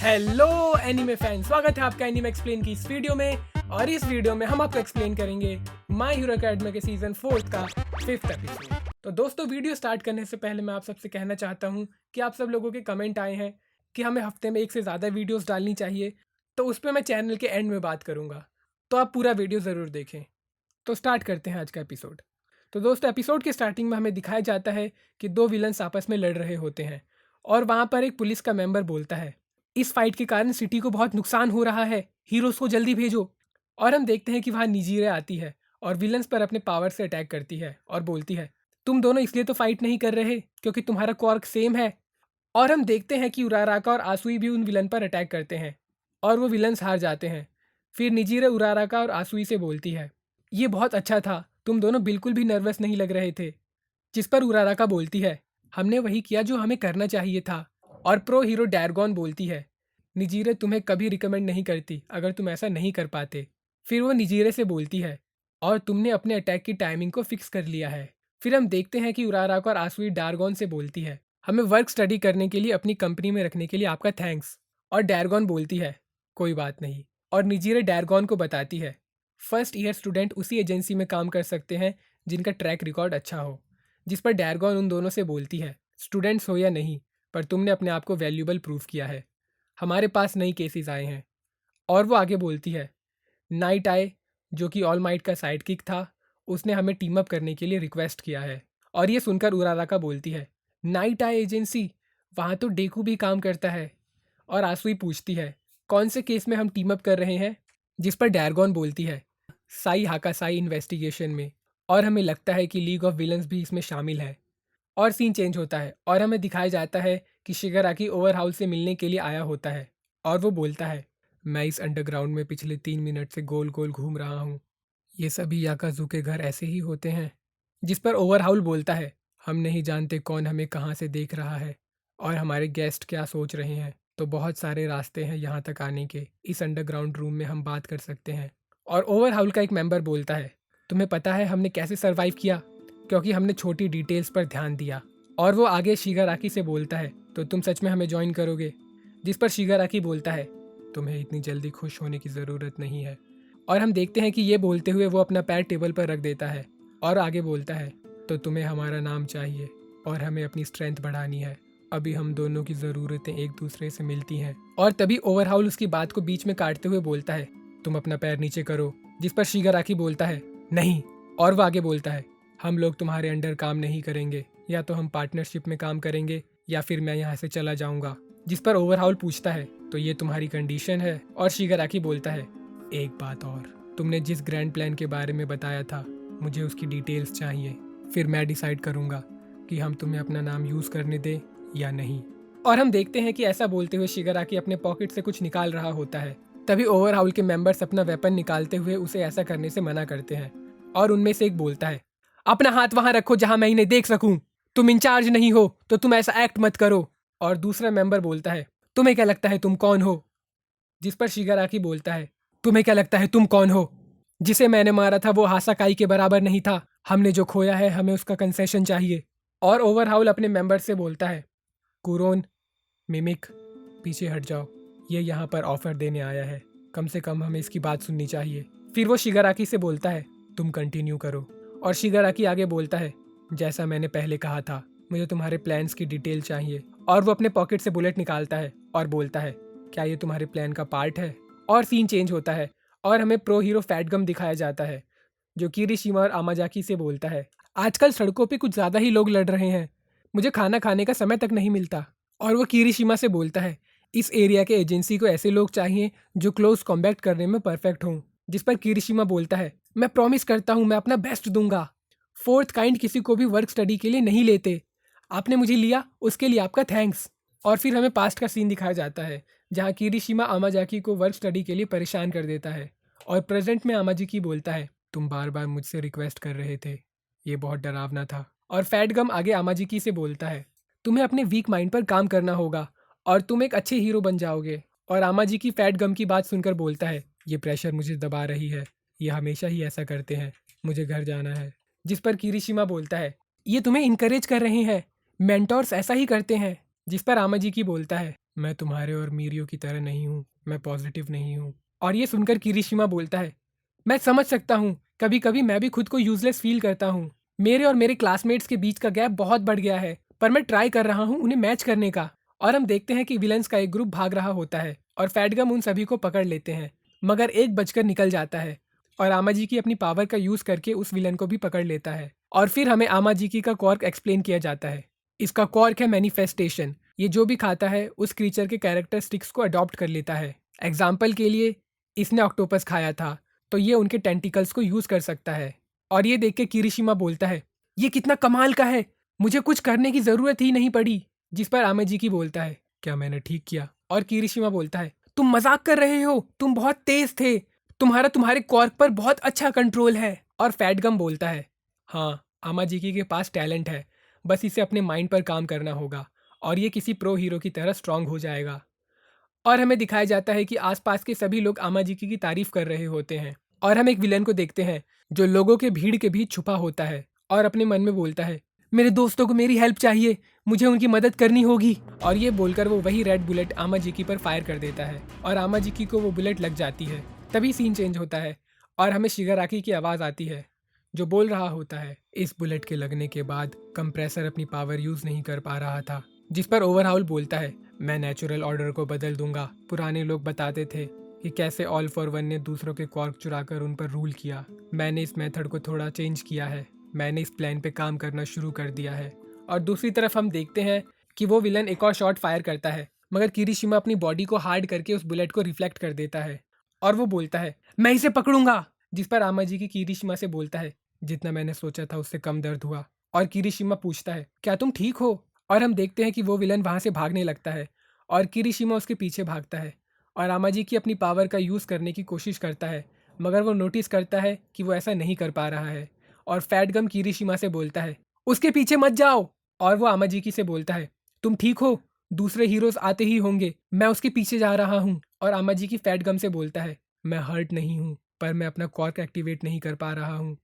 Hello anime fan, स्वागत है आपका एनीमे एक्सप्लेन की इस वीडियो में। और इस वीडियो में हम आपको एक्सप्लेन करेंगे माय हीरो एकेडमी के सीजन 4 का 5th एपिसोड। तो दोस्तों, वीडियो स्टार्ट करने से पहले मैं आप सबसे कहना चाहता हूँ कि आप सब लोगों के कमेंट आए हैं कि हमें हफ्ते में 1 से ज़्यादा वीडियोस डालनी चाहिए, तो उस पर मैं चैनल के एंड में बात करूँगा, तो आप पूरा वीडियो ज़रूर देखें। तो स्टार्ट करते हैं आज का एपिसोड। तो दोस्तों, एपिसोड के स्टार्टिंग में हमें दिखाया जाता है कि दो विलन्स आपस में लड़ रहे होते हैं और वहाँ पर एक पुलिस का मेंबर बोलता है, इस फाइट के कारण सिटी को बहुत नुकसान हो रहा है, हीरोज को जल्दी भेजो। और हम देखते हैं कि वहाँ निजीरे आती है और विलन्स पर अपने पावर से अटैक करती है और बोलती है, तुम दोनों इसलिए तो फाइट नहीं कर रहे क्योंकि तुम्हारा क्वार्क सेम है। और हम देखते हैं कि उराराका और आसुई भी उन विलन पर अटैक करते हैं और वो विलन्स हार जाते हैं। फिर निजीरे उराराका और आसुई से बोलती है, ये बहुत अच्छा था, तुम दोनों बिल्कुल भी नर्वस नहीं लग रहे थे। जिस पर उराराका बोलती है, हमने वही किया जो हमें करना चाहिए था। और प्रो हीरो डैरगॉन बोलती है, निजीरे तुम्हें कभी रिकमेंड नहीं करती अगर तुम ऐसा नहीं कर पाते। फिर वो निजीरे से बोलती है, और तुमने अपने अटैक की टाइमिंग को फिक्स कर लिया है। फिर हम देखते हैं कि उराराका और आसुई डारगॉन से बोलती है, हमें वर्क स्टडी करने के लिए अपनी कंपनी में रखने के लिए आपका थैंक्स। और डैरगॉन बोलती है, कोई बात नहीं। और निजीरे डैरगॉन को बताती है, फर्स्ट ईयर स्टूडेंट उसी एजेंसी में काम कर सकते हैं जिनका ट्रैक रिकॉर्ड अच्छा हो। जिस पर डैरगॉन उन दोनों से बोलती है, स्टूडेंट्स हो या नहीं, पर तुमने अपने आप को वैल्यूबल प्रूव किया है, हमारे पास नई केसेस आए हैं। और वो आगे बोलती है, नाइट आए जो कि ऑल माइट का साइड किक था, उसने हमें टीम अप करने के लिए रिक्वेस्ट किया है। और ये सुनकर उराराका बोलती है, नाइट आए एजेंसी, वहाँ तो डेकू भी काम करता है। और आसुई पूछती है, कौन से केस में हम टीम अप कर रहे हैं। जिस पर डैरगॉन बोलती है, साई हाकासाई इन्वेस्टिगेशन में। और हमें लगता है कि लीग ऑफ विलन्स भी इसमें शामिल है। और सीन चेंज होता है और हमें दिखाया जाता है कि शिगाराकी ओवरहाउल से मिलने के लिए आया होता है। और वो बोलता है, मैं इस अंडरग्राउंड में पिछले 3 मिनट से गोल गोल घूम रहा हूँ, ये सभी याकाजू के घर ऐसे ही होते हैं। जिस पर ओवरहाउल बोलता है, हम नहीं जानते कौन हमें कहाँ से देख रहा है और हमारे गेस्ट क्या सोच रहे हैं, तो बहुत सारे रास्ते हैं यहाँ तक आने के, इस अंडरग्राउंड रूम में हम बात कर सकते हैं। और ओवरहाउल का एक मेंबर बोलता है, तुम्हें पता है हमने कैसे सरवाइव किया, क्योंकि हमने छोटी डिटेल्स पर ध्यान दिया। और वो आगे शिगाराकी से बोलता है, तो तुम सच में हमें ज्वाइन करोगे। जिस पर शिगाराकी बोलता है, तुम्हें इतनी जल्दी खुश होने की ज़रूरत नहीं है। और हम देखते हैं कि ये बोलते हुए वो अपना पैर टेबल पर रख देता है और आगे बोलता है, तो तुम्हें हमारा नाम चाहिए और हमें अपनी स्ट्रेंथ बढ़ानी है, अभी हम दोनों की ज़रूरतें एक दूसरे से मिलती हैं। और तभी ओवरहाउल उसकी बात को बीच में काटते हुए बोलता है, तुम अपना पैर नीचे करो। जिस पर शिगाराकी बोलता है, नहीं। और वो आगे बोलता है, हम लोग तुम्हारे अंडर काम नहीं करेंगे, या तो हम पार्टनरशिप में काम करेंगे या फिर मैं यहाँ से चला जाऊंगा। जिस पर ओवरहाउल पूछता है, तो ये तुम्हारी कंडीशन है। और शिगाराकी बोलता है, एक बात और, तुमने जिस ग्रैंड प्लान के बारे में बताया था, मुझे उसकी डिटेल्स चाहिए, फिर मैं डिसाइड करूंगा कि हम तुम्हें अपना नाम यूज़ करने दें या नहीं। और हम देखते हैं कि ऐसा बोलते हुए शिगाराकी अपने पॉकेट से कुछ निकाल रहा होता है। तभी ओवरहाउल के मेंबर्स अपना वेपन निकालते हुए उसे ऐसा करने से मना करते हैं। और उनमें से एक बोलता है, अपना हाथ वहां रखो जहां मैं इन्हें देख सकूं, तुम इंचार्ज नहीं हो तो तुम ऐसा एक्ट मत करो। और दूसरा मेंबर बोलता है, तुम्हें क्या लगता है तुम कौन हो। जिस पर शिगाराकी बोलता है, तुम्हें क्या लगता है तुम कौन हो, जिसे मैंने मारा था वो हासाकाई के बराबर नहीं था, हमने जो खोया है हमें उसका कंसेशन चाहिए। और ओवरहाउल अपने मेंबर से बोलता है, कुरोन, मिमिक, पीछे हट जाओ, ये यहाँ पर ऑफर देने आया है, कम से कम हमें इसकी बात सुननी चाहिए। फिर वो शिगाराकी से बोलता है, तुम कंटिन्यू करो। और शिगाराकी आगे बोलता है, जैसा मैंने पहले कहा था, मुझे तुम्हारे प्लान्स की डिटेल चाहिए। और वो अपने पॉकेट से बुलेट निकालता है और बोलता है, क्या ये तुम्हारे प्लान का पार्ट है। और सीन चेंज होता है और हमें प्रो हीरो फैटगम दिखाया जाता है, जो किरीशिमा और आमाजाकी से बोलता है, आजकल सड़कों पे कुछ ज़्यादा ही लोग लड़ रहे हैं, मुझे खाना खाने का समय तक नहीं मिलता। और वो किरीशिमा से बोलता है, इस एरिया के एजेंसी को ऐसे लोग चाहिए जो क्लोज कॉम्बैट करने में परफेक्ट हों। जिस पर किरीशिमा बोलता है, मैं प्रॉमिस करता हूँ मैं अपना बेस्ट दूंगा। फोर्थ काइंड किसी को भी वर्क स्टडी के लिए नहीं लेते, आपने मुझे लिया उसके लिए आपका थैंक्स। और फिर हमें पास्ट का सीन दिखाया जाता है जहाँ किरीशिमा आमाजाकी को वर्क स्टडी के लिए परेशान कर देता है। और प्रेजेंट में आमाजाकी बोलता है, तुम बार बार मुझसे रिक्वेस्ट कर रहे थे, ये बहुत डरावना था। और फैटगम आगे आमाजाकी से बोलता है, तुम्हें अपने वीक माइंड पर काम करना होगा और तुम एक अच्छे हीरो बन जाओगे। और आमाजाकी फैटगम की बात सुनकर बोलता है, ये प्रेशर मुझे दबा रही है, ये हमेशा ही ऐसा करते हैं, मुझे घर जाना है। जिस पर किरीशिमा बोलता है, ये तुम्हें इनकरेज कर रहे हैं, मेंटोर्स ऐसा ही करते हैं। जिस पर आमाजाकी बोलता है, मैं तुम्हारे और मीरियो की तरह नहीं हूँ, मैं पॉजिटिव नहीं हूँ। और ये सुनकर किरिशिमा बोलता है, मैं समझ सकता हूँ, कभी कभी मैं भी खुद को यूजलेस फील करता हूँ। मेरे और मेरे क्लासमेट्स के बीच का गैप बहुत बढ़ गया है, पर मैं ट्राई कर रहा हूँ उन्हें मैच करने का। और हम देखते हैं कि विलन्स का एक ग्रुप भाग रहा होता है और फैटगम उन सभी को पकड़ लेते हैं, मगर एक बचकर निकल जाता है और आमाजी की अपनी पावर का यूज करके उस विलन को भी पकड़ लेता है। और फिर हमें आमाजी की का कॉर्क एक्सप्लेन किया जाता है। इसका कॉर्क है मैनिफेस्टेशन। ये जो भी खाता है उस क्रीचर के कैरेक्टरिस्टिक्स को अडॉप्ट कर लेता है। एग्जाम्पल के लिए, इसने ऑक्टोपस खाया था तो ये उनके टेंटिकल्स को यूज कर सकता है। और ये देख के किरिशिमा बोलता है, ये कितना कमाल का है, मुझे कुछ करने की जरूरत ही नहीं पड़ी। जिस पर आमाजी की बोलता है, क्या मैंने ठीक किया? और किरिशिमा बोलता है, तुम मजाक कर रहे हो, तुम बहुत तेज थे, तुम्हारे कॉर्क पर बहुत अच्छा कंट्रोल है। और फैटगम बोलता है, हाँ, आमाजी के पास टैलेंट है, बस इसे अपने माइंड पर काम करना होगा और ये किसी प्रो हीरो की तरह स्ट्रांग हो जाएगा। और हमें दिखाया जाता है कि आसपास के सभी लोग आमाजी की तारीफ कर रहे होते हैं और हम एक विलन को देखते हैं जो लोगों के भीड़ के बीच छुपा होता है और अपने मन में बोलता है, मेरे दोस्तों को मेरी हेल्प चाहिए, मुझे उनकी मदद करनी होगी। और ये बोलकर वो वही रेड बुलेट आमाजी पर फायर कर देता है और आमाजी को वो बुलेट लग जाती है। तभी सीन चेंज होता है और हमें शिगाराकी की आवाज़ आती है जो बोल रहा होता है, इस बुलेट के लगने के बाद कंप्रेसर अपनी पावर यूज़ नहीं कर पा रहा था। जिस पर ओवरहाउल बोलता है, मैं नेचुरल ऑर्डर को बदल दूंगा। पुराने लोग बताते थे कि कैसे ऑल फॉर वन ने दूसरों के कॉर्क चुराकर उन पर रूल किया। मैंने इस मेथड को थोड़ा चेंज किया है, मैंने इस प्लान पे काम करना शुरू कर दिया है। और दूसरी तरफ हम देखते हैं कि वो विलन एक और शॉट फायर करता है, मगर किरिशिमा अपनी बॉडी को हार्ड करके उस बुलेट को रिफ्लेक्ट कर देता है और वो बोलता है, मैं इसे पकड़ूंगा। जिस पर आमाजी की किरिशिमा से बोलता है, जितना मैंने सोचा था उससे कम दर्द हुआ। और किरिशिमा पूछता है, क्या तुम ठीक हो? और हम देखते हैं कि वो विलन वहां से भागने लगता है और किरिशिमा उसके पीछे भागता है और आमाजी की अपनी पावर का यूज़ करने की कोशिश करता है, मगर वो नोटिस करता है कि वो ऐसा नहीं कर पा रहा है। और फैटगम किरिशिमा से बोलता है, उसके पीछे मत जाओ। और वो आमाजी से बोलता है, तुम ठीक हो? दूसरे हीरोज आते ही होंगे, मैं उसके पीछे जा रहा हूँ। और आमाजी फैटगम से बोलता है, मैं हर्ट नहीं हूँ, पर मैं अपना कॉर्क एक्टिवेट नहीं कर पा रहा हूँ।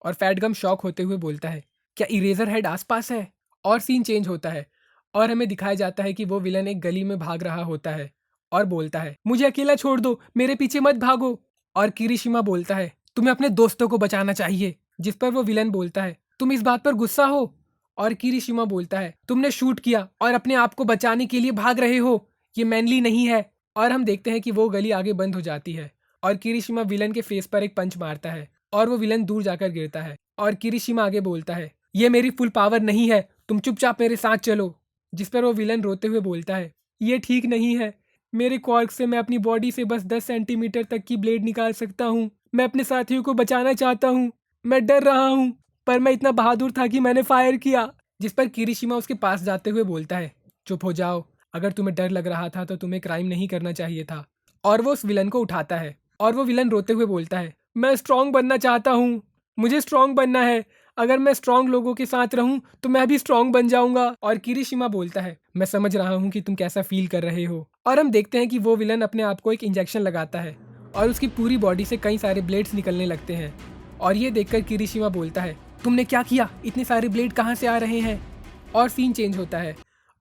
और फैटगम शॉक होते हुए बोलता है, क्या इरेजर हेड आसपास है? और सीन चेंज होता है और हमें दिखाया जाता है कि वो विलन एक गली में भाग रहा होता है और बोलता है, मुझे अकेला छोड़ दो, मेरे पीछे मत भागो। और किरिशिमा बोलता है, तुम्हें अपने दोस्तों को बचाना चाहिए। जिस पर वो विलन बोलता है, तुम इस बात पर गुस्सा हो? और किरिशिमा बोलता है, तुमने शूट किया और अपने आप को बचाने के लिए भाग रहे हो, ये मैनली नहीं है। और हम देखते हैं कि वो गली आगे बंद हो जाती है और किरिशिमा विलन के फेस पर एक पंच मारता है और वो विलन दूर जाकर गिरता है। और किरिशिमा आगे बोलता है, ये मेरी फुल पावर नहीं है, तुम चुपचाप मेरे साथ चलो। जिस पर वो विलन रोते हुए बोलता है, ये ठीक नहीं है, मेरे कॉर्क से मैं अपनी बॉडी से बस 10 सेंटीमीटर तक की ब्लेड निकाल सकता हूँ। मैं अपने साथियों को बचाना चाहता हूँ, मैं डर रहा हूँ, पर मैं इतना बहादुर था कि मैंने फायर किया। जिस पर किरिशिमा उसके पास जाते हुए बोलता है, चुप हो जाओ, अगर तुम्हें डर लग रहा था तो तुम्हें क्राइम नहीं करना चाहिए था। और वो उस विलन को उठाता है और वो विलन रोते हुए बोलता है, मैं स्ट्रांग बनना चाहता हूँ, मुझे स्ट्रांग बनना है, अगर मैं स्ट्रांग लोगों के साथ रहूं तो मैं भी स्ट्रांग बन जाऊंगा। और किरिशिमा बोलता है, मैं समझ रहा हूं कि तुम कैसा फील कर रहे हो। और हम देखते हैं कि वो विलन अपने आप को एक इंजेक्शन लगाता है और उसकी पूरी बॉडी से कई सारे ब्लेड्स निकलने लगते हैं। और ये देखकर किरिशिमा बोलता है, तुमने क्या किया, इतने सारे ब्लेड कहाँ से आ रहे हैं? और सीन चेंज होता है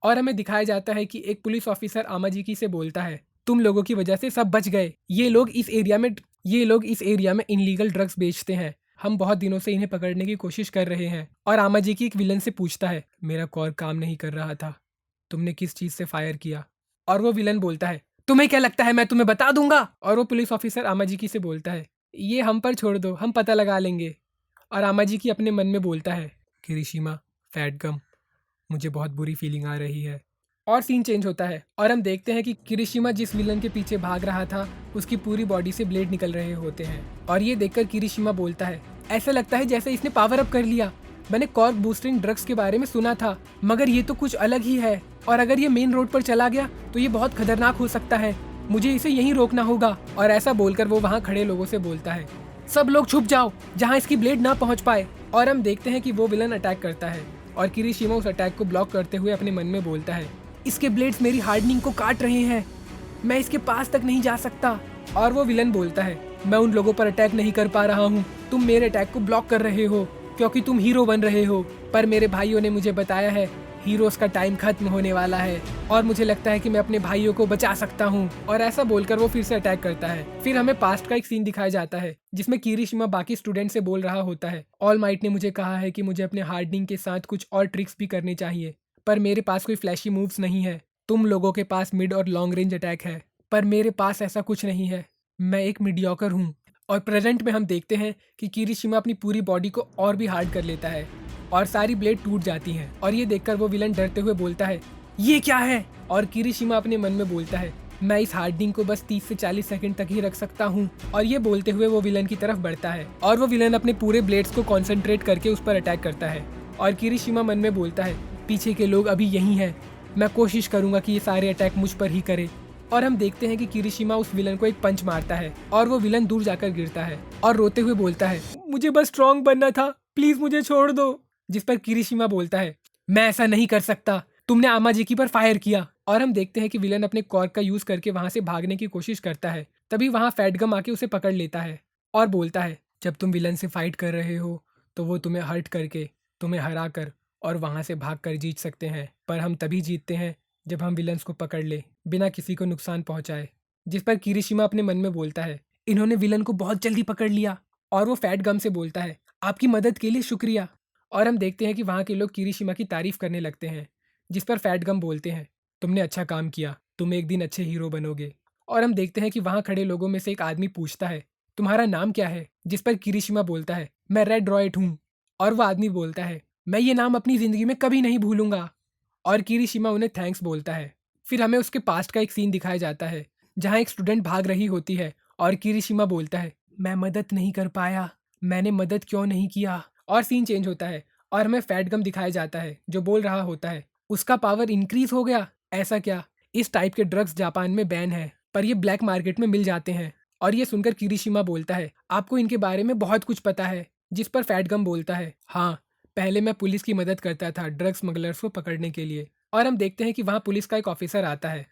और हमें दिखाया जाता है कि एक पुलिस ऑफिसर आमाजी से बोलता है, तुम लोगों की वजह से सब बच गए, ये लोग इस एरिया में इनलीगल ड्रग्स बेचते हैं, हम बहुत दिनों से इन्हें पकड़ने की कोशिश कर रहे हैं। और आमाजी एक विलन से पूछता है, मेरा कॉर्क काम नहीं कर रहा था, तुमने किस चीज से फायर किया? और वो विलन बोलता है, तुम्हें क्या लगता है मैं तुम्हें बता दूंगा? और वो पुलिस ऑफिसर आमाजी से बोलता है, ये हम पर छोड़ दो, हम पता लगा लेंगे। और आमाजी अपने मन में बोलता है, किरिशिमा, फैटगम, मुझे बहुत बुरी फीलिंग आ रही है। और सीन चेंज होता है और हम देखते हैं कि किरिशिमा जिस विलन के पीछे भाग रहा था उसकी पूरी बॉडी से ब्लेड निकल रहे होते हैं। और ये देखकर किरिशिमा बोलता है, ऐसा लगता है जैसे इसने पावर अप कर लिया, मैंने कॉर्क बूस्टिंग ड्रग्स के बारे में सुना था, मगर ये तो कुछ अलग ही है, और अगर ये मेन रोड पर चला गया तो ये बहुत खतरनाक हो सकता है, मुझे इसे यहीं रोकना होगा। और ऐसा बोलकर वो वहाँ खड़े लोगों से बोलता है, सब लोग छुप जाओ जहाँ इसकी ब्लेड ना पहुँच पाए। और हम देखते हैं कि वो विलन अटैक करता है और किरिशिमा उस अटैक को ब्लॉक करते हुए अपने मन में बोलता है, इसके ब्लेड्स मेरी हार्डनिंग को काट रहे हैं, मैं इसके पास तक नहीं जा सकता। और वो विलन बोलता है, मैं उन लोगों पर अटैक नहीं कर पा रहा हूँ, तुम मेरे अटैक को ब्लॉक कर रहे हो क्योंकि तुम हीरो बन रहे हो, पर मेरे भाइयों ने मुझे बताया है हीरोज का टाइम खत्म होने वाला है और मुझे लगता है कि मैं अपने भाइयों को बचा सकता हूँ। और ऐसा बोलकर वो फिर से अटैक करता है। फिर हमें पास्ट का एक सीन दिखाया जाता है जिसमें किरीशिमा बाकी स्टूडेंट से बोल रहा होता है, ऑल माइट ने मुझे कहा है कि मुझे अपने हार्डनिंग के साथ कुछ और ट्रिक्स भी करने चाहिए, पर मेरे पास कोई फ्लैशी मूव्स नहीं है। तुम लोगों के पास मिड और लॉन्ग रेंज अटैक है, पर मेरे पास ऐसा कुछ नहीं है। मैं एक मीडियोकर हूँ। और प्रेजेंट में हम देखते हैं कि किरीशिमा अपनी पूरी बॉडी को और भी हार्ड कर लेता है और सारी ब्लेड टूट जाती हैं। और ये देखकर वो विलन डरते हुए बोलता है, ये क्या है? और किरीशिमा अपने मन में बोलता है, मैं इस हार्डनिंग को बस 30 से 40 सेकंड तक ही रख सकता हूँ। और ये बोलते हुए वो विलन की तरफ बढ़ता है और वो विलन अपने पूरे ब्लेड्स को कॉन्सेंट्रेट करके उस पर अटैक करता है। और किरीशिमा मन में बोलता है, पीछे के लोग अभी यही हैं, मैं कोशिश करूंगा कि ये सारे अटैक मुझ पर ही करे। और हम देखते हैं कि किरीशिमा उस विलन को एक पंच मारता है और वो विलन दूर जाकर गिरता है और रोते हुए बोलता है, मुझे बस स्ट्रॉन्ग बनना था, प्लीज मुझे छोड़ दो। जिस पर किरीशिमा बोलता है, मैं ऐसा नहीं कर सकता, तुमने आमाजिकी पर फायर किया। और हम देखते हैं कि विलन अपने कॉर्क का यूज करके वहां से भागने की कोशिश करता है। तभी वहां फैटगम आके उसे पकड़ लेता है और बोलता है, जब तुम विलन से फाइट कर रहे हो तो वो तुम्हें हर्ट करके, तुम्हें हरा कर और वहां से भाग कर जीत सकते हैं, पर हम तभी जीतते हैं जब हम विलन्स को पकड़ ले बिना किसी को नुकसान पहुंचाए। जिस पर किरीशिमा अपने मन में बोलता है, इन्होंने विलन को बहुत जल्दी पकड़ लिया। और वो फैट गम से बोलता है, आपकी मदद के लिए शुक्रिया। और हम देखते हैं कि वहाँ के लोग किरीशिमा की तारीफ करने लगते हैं। जिस पर फैट गम बोलते हैं, तुमने अच्छा काम किया, तुम एक दिन अच्छे हीरो बनोगे। और हम देखते हैं कि वहाँ खड़े लोगों में से एक आदमी पूछता है, तुम्हारा नाम क्या है? जिस पर किरीशिमा बोलता है, मैं रेड रॉयट हूँ। और वो आदमी बोलता है, मैं ये नाम अपनी जिंदगी में कभी नहीं भूलूंगा। और किरीशिमा उन्हें थैंक्स बोलता है। फिर हमें उसके पास्ट का एक सीन दिखाया जाता है जहाँ एक स्टूडेंट भाग रही होती है और किरीशिमा बोलता है, मैं मदद नहीं कर पाया, मैंने मदद क्यों नहीं किया। और सीन चेंज होता है और हमें फैटगम दिखाया जाता है जो बोल रहा होता है, उसका पावर इंक्रीज हो गया। ऐसा क्या? इस टाइप के ड्रग्स जापान में बैन है, पर ये ब्लैक मार्केट में मिल जाते हैं। और ये सुनकर किरीशिमा बोलता है, आपको इनके बारे में बहुत कुछ पता है। जिस पर फैटगम बोलता है, हाँ, पहले मैं पुलिस की मदद करता था ड्रग स्मगलर्स को पकड़ने के लिए। और हम देखते हैं कि वहाँ पुलिस का एक ऑफिसर आता है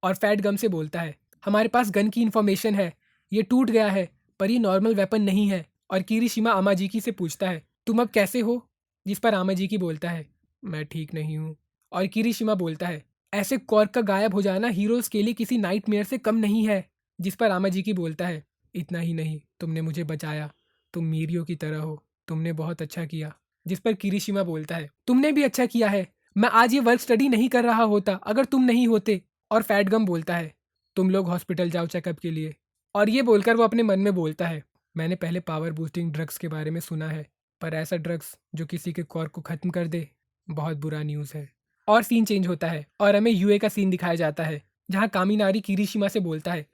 और फैट गम से बोलता है, हमारे पास गन की इन्फॉर्मेशन है, ये टूट गया है पर ये नॉर्मल वेपन नहीं है। और किरीशिमा आमाजिकी से पूछता है, तुम अब कैसे हो? जिस पर आमाजिकी बोलता है, मैं ठीक नहीं हूँ। और किरीशिमा बोलता है, ऐसे कॉर्क का गायब हो जाना हीरोज के लिए किसी नाइटमेयर से कम नहीं है। जिस पर आमाजिकी बोलता है, इतना ही नहीं, तुमने मुझे बचाया, तुम मीरियो की तरह हो, तुमने बहुत अच्छा किया। जिस पर किरीशिमा बोलता है, तुमने भी अच्छा किया है, मैं आज ये वर्क स्टडी नहीं कर रहा होता अगर तुम नहीं होते। और फैटगम बोलता है, तुम लोग हॉस्पिटल जाओ चेकअप के लिए। और ये बोलकर वो अपने मन में बोलता है, मैंने पहले पावर बूस्टिंग ड्रग्स के बारे में सुना है, पर ऐसा ड्रग्स जो किसी के कॉर्क को खत्म कर दे, बहुत बुरा न्यूज़ है। और सीन चेंज होता है और हमें यूए का सीन दिखाया जाता है जहाँ कामिनारी किरीशिमा से बोलता है,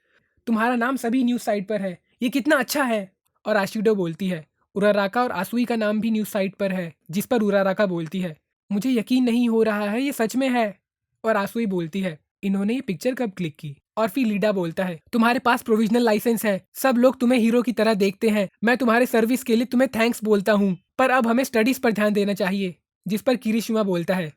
तुम्हारा नाम सभी न्यूज़ साइट पर है, ये कितना अच्छा है। और आशिडो बोलती है, उराराका और आसुई का नाम भी न्यूज़ साइट पर है। जिस पर उराराका बोलती है, मुझे यकीन नहीं हो रहा है, ये सच में है। और आसुई बोलती है, इन्होंने ये पिक्चर कब क्लिक की। और फिर लीडा बोलता है, तुम्हारे पास प्रोविजनल लाइसेंस है, सब लोग तुम्हें हीरो की तरह देखते हैं, मैं तुम्हारे सर्विस के लिए तुम्हें थैंक्स बोलता हूँ, पर अब हमें स्टडीज पर ध्यान देना चाहिए। जिस पर किरीशिमा बोलता है,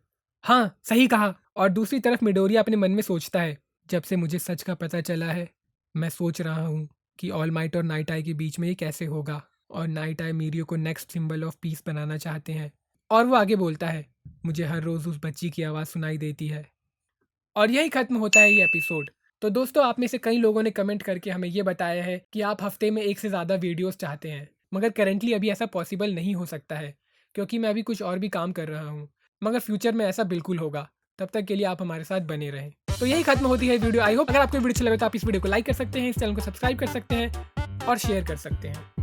हाँ सही कहा। और दूसरी तरफ मिडोरिया अपने मन में सोचता है, जब से मुझे सच का पता चला है, मैं सोच रहा हूँ कि ऑल माइट और नाइट आई के बीच में ये कैसे होगा। और नाइट आई मीरियो को नेक्स्ट सिंबल ऑफ पीस बनाना चाहते हैं। और वो आगे बोलता है, मुझे हर रोज़ उस बच्ची की आवाज़ सुनाई देती है। और यही खत्म होता है ये एपिसोड। तो दोस्तों, आप में से कई लोगों ने कमेंट करके हमें ये बताया है कि आप हफ्ते में 1 से ज़्यादा वीडियोस चाहते हैं, मगर करेंटली अभी ऐसा पॉसिबल नहीं हो सकता है क्योंकि मैं अभी कुछ और भी काम कर रहा हूँ, मगर फ्यूचर में ऐसा बिल्कुल होगा। तब तक के लिए आप हमारे साथ बने रहें। तो यही खत्म होती है वीडियो। आई होप अगर आपको वीडियो अच्छा लगे तो आप इस वीडियो को लाइक कर सकते हैं, इस चैनल को सब्सक्राइब कर सकते हैं और शेयर कर सकते हैं।